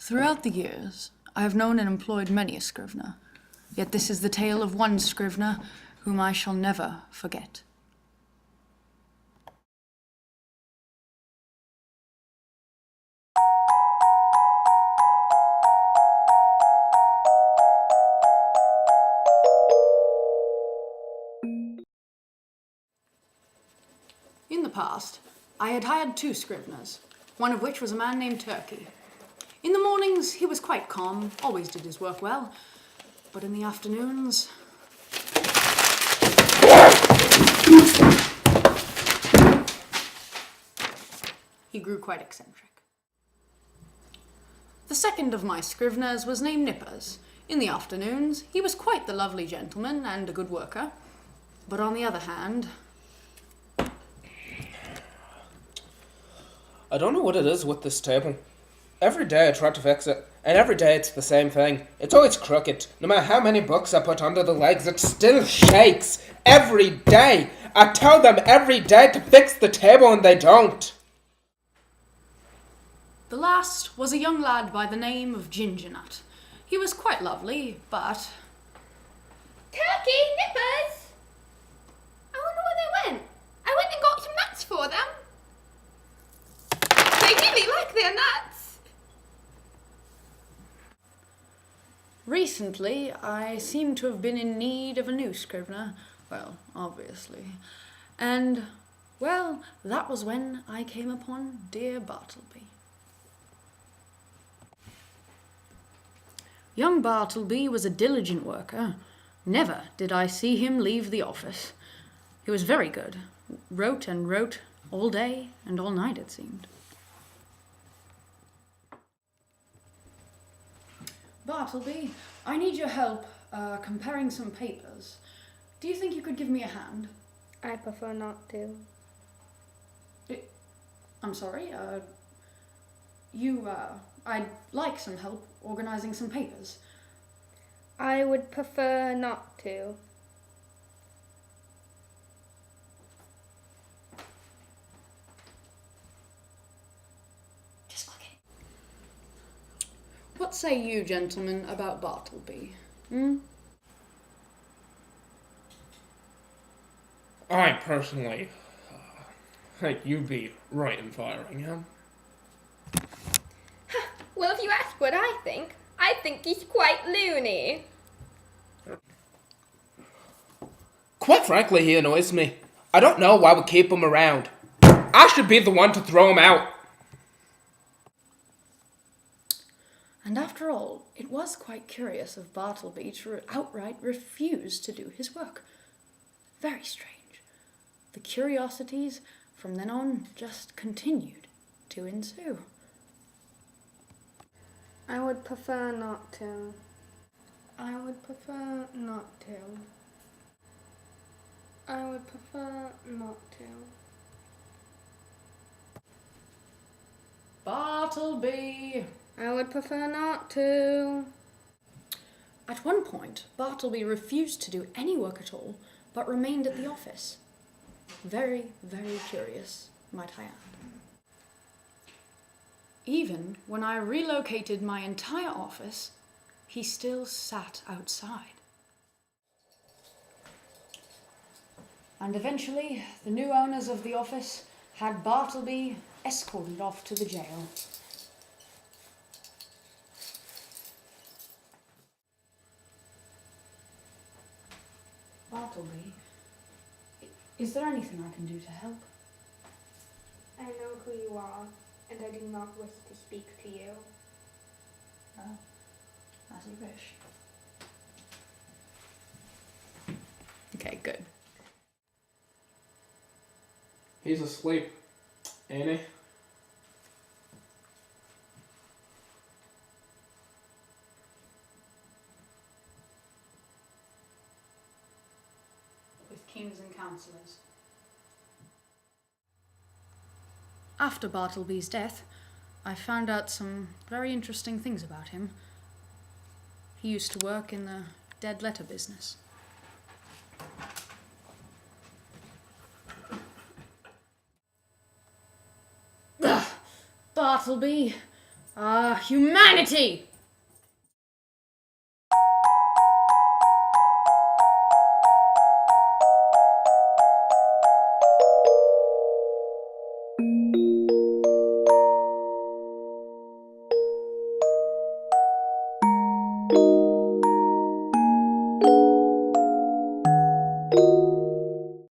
Throughout the years, I have known and employed many a Scrivener, yet this is the tale of one Scrivener whom I shall never forget. In the past, I had hired 2 Scriveners, one of which was a man named Turkey. In the mornings, he was quite calm, always did his work well, but in the afternoons... he grew quite eccentric. The second of my Scriveners was named Nippers. In the afternoons, he was quite the lovely gentleman and a good worker, but on the other hand... I don't know what it is with this table. Every day I try to fix it, and every day it's the same thing. It's always crooked. No matter how many books I put under the legs, it still shakes. Every day. I tell them every day to fix the table and they don't. The last was a young lad by the name of Gingernut. He was quite lovely, but... Turkey, Nippers! I wonder where they went. I went and got some nuts for them. They really like their nuts. Recently, I seem to have been in need of a new Scrivener. Well, obviously. And, well, that was when I came upon dear Bartleby. Young Bartleby was a diligent worker. Never did I see him leave the office. He was very good. Wrote and wrote all day and all night, it seemed. Bartleby, I need your help comparing some papers. Do you think you could give me a hand? I prefer not to. I'm sorry, I'd like some help organizing some papers. I would prefer not to. Just click it. What say you, gentlemen, about Bartleby? I personally think you'd be right in firing him. Well, if you ask what I think he's quite loony. Quite frankly, he annoys me. I don't know why we keep him around. I should be the one to throw him out. And after all, it was quite curious of Bartleby to outright refuse to do his work. Very strange. The curiosities from then on just continued to ensue. I would prefer not to. I would prefer not to. I would prefer not to. Bartleby! I would prefer not to. At one point, Bartleby refused to do any work at all, but remained at the office. Very, very curious, might I add. Even when I relocated my entire office, he still sat outside. And eventually, the new owners of the office had Bartleby escorted off to the jail. Bartleby, is there anything I can do to help? I know who you are, and I do not wish to speak to you. Oh, as you wish. Okay, good. He's asleep, ain't he? With kings and councillors. After Bartleby's death, I found out some very interesting things about him. He used to work in the dead letter business. Bartleby, Ah, humanity!